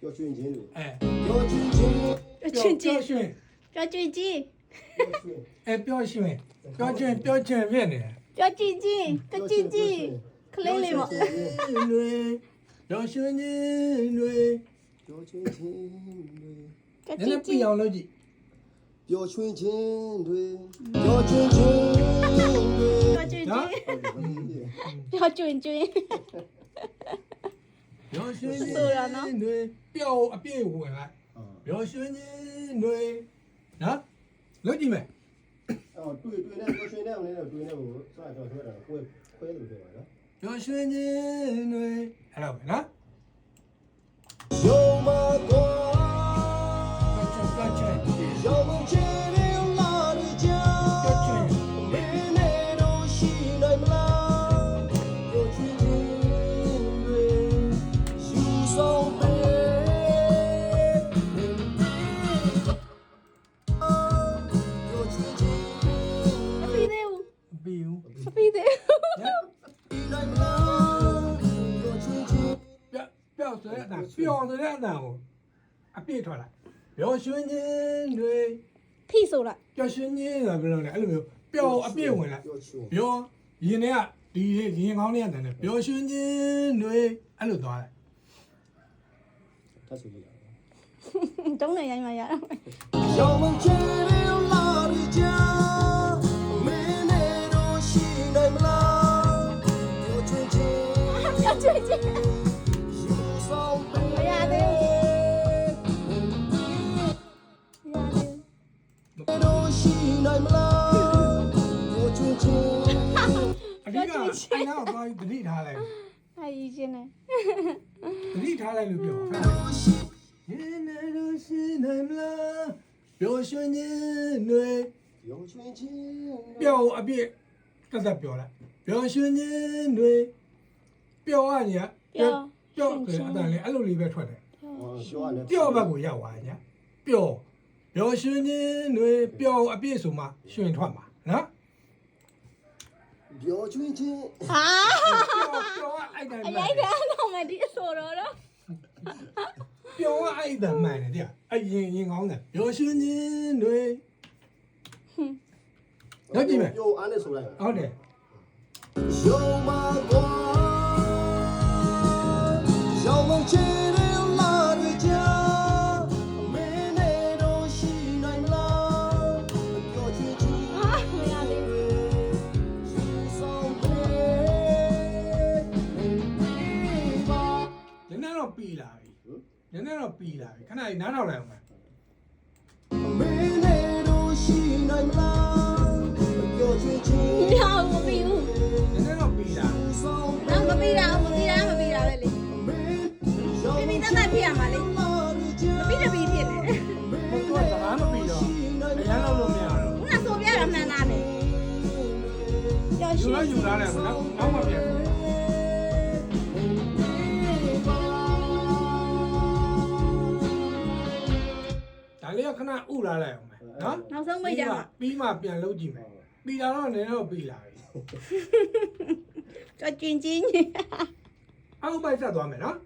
ပျော်ရွှင်ခြင်းတွေ ပျော်ရွှင်ခြင်း ပျော်ရွှင်ခြင်း ပျော်ရွှင် ပျော်ရွှင်ခြင်း ပျော်ရွှင်ပျော်ရွှင်ဖြစ်နေတယ် ပျော်ရွှင်ခြင်းကကြည့်ကြည့်ကလေးလေးပေါ့ တွေပျော်ရွှင်ခြင်းတွေ ပျော်ရွှင်ခြင်းတွေ က နည်း ကြည့်ကြည့်နည်းပြအောင်လုပ်ကြည့် ပျော်ရွှင်ခြင်းတွေပျော်ရွှင်ခြင်းတွေ ပျော်ရွှင်ခြင်း ဟုတ်တယ် ပျော်ရွှင်ခြင်း ပျော်ရွှင်ခြင်း ဆိုတာနော် တွေပျော်အပြည့်ဝင်လိုက်ပျော်ရွှင်ခြင်းတွေနော်လုပ်ကြည့်မယ် အော်တွေ့နဲ့ပျော်ရွှင်တဲ့အောင်လည်းတွေ့နဲ့ကိုစတော့ထွက်တာခွဲလို့ပြောပါနော် ပျော်ရွှင်ခြင်းတွေအဲ့တော့ပဲနော် ယုံမကွာ ပျော်ရွှင်ခြင်း ယုံမခြင်းတွေလာရကြ ပျော်ရွှင် မင်းနဲ့တော့ရှိနိုင်မလားပျော်ရွှင်ခြင်းတွေယူဆောင်ပေး မပြီးသေးဘူး ပြီးဦး မပြီးသေးဘူး နိုင်မလားပျော်ရွှင်ခြင်း ပျောက်ဆိုတဲ့အတန်ပျော်ဆိုတဲ့အတန်ကိုအပြည့်ထွက်လာပျော်ရွှင်ခြင်းတွေ ဖိဆိုလိုက် ပျော်ရွှင်ခြင်းဆိုတာဘယ်လိုလဲအဲ့လိုမျိုးပျော်အပြည့်ဝင်လာ ပျော်ရွှင် ပျော်ရင်ထဲကဒီရင်ကောင်းလေးကတန်တယ်ပျော်ရွှင်ခြင်းတွေအဲ့လိုသွားတယ် ထပ်ဆိုကြည့်ရအောင် တုံးနေရိုင်းမှရတာ ယုံမခြင်းတွေလာရကြမင်းနဲ့တော့ရှိနိုင်မလားပျော်ရွှင်ခြင်း ပျော်ရွှင်ခြင်း ယူဆောင်ပေး မရသေးဘူးမရသေးဘူး တော့ရှိနိုင်မလားပျော်ရွှင်ခြင်း အဓိကအဲ့နောက်သွားပြီးတတိထားလိုက် ဟာရည်ရှင်နေ တတိထားလိုက်လို့ပြောပါရင်နေလို့ရှိနိုင်မလားပျော်ရွှင်ခြင်းတွေ ပျော်ရွှင်ခြင်း ပျော်အပြည့်တက်တက်ပြောလိုက်ပျော်ရွှင်ခြင်းတွေပျော်ရညာပျော်ဆိုတဲ့အတန်လေးအဲ့လိုလေးပဲထွက်တယ် ပြောရတယ် ပျော်ဘက်ကိုရောက်သွားညာပျော်ပျော်ရွှင်ခြင်းတွေပျော်အပြည့်ဆိုမှရွှင်ထွက်မှာနော် ပျော်ရွှင်ခြင်း ဟာ ပျော်အဲ့တိုင်း အ မှ ရို န် က်တာတော့မဒီအဆိုတော့ ပျော်အဲ့တိုင်းမှန်တယ်တရားအရင်ကောင်းတယ်ပျော်ရွှင်ခြင်းတွေဟုတ်ကြည့်မယ် ပျော်အားနဲ့ဆိုလိုက် ဟုတ်တယ် ယုံမကွာယုံမခြင်းတွေလာရကြမင်းနဲ့တော့ရှိနိုင်မလားပျော်ရွှင်ခြင်း ဟာမရသေးဘူး ယူဆောင်ပေး နည်းနည်းတော့ပြီလာပြီနည်းနည်းတော့ပြီလာပြီခဏလေးနားထောင်လိုက်အောင်မယ် မင်းနဲ့တော့ရှိနိုင်မလားပျော်ရွှင်ခြင်း ညောင်မပြီးဘူး နည်းနည်းတော့ပြီလာ ဆောင် တော့မပြီးတာမပြီးတာမပြီးတာပဲလေ မင်း ပြပြတတ်တတ်ဖြစ်ရမှာလေ လာရကြ မပြီးတပြီးဖြစ်နေတယ် ဘုကစကားမပြီတော့အရန်လောက်လို့မရတော့ ခုနဆိုပြတာမှန်သားပဲပျော် ယူ ရွှင် တော့ယူလာတယ်နောက်မှပြန်ဒါလေးကခဏဥလာလိုက်အောင်မယ်နော် နောက်ဆုံးမိတ်ကြမှာ ပြီးမှပြန်လုပ်ကြည့်မယ်ပြီးတာတော့နည်းတော့ပြီးလာပြီ ကြော်ကျင်ချင်း အောက်ပိုက်ဆက်သွားမယ်နော်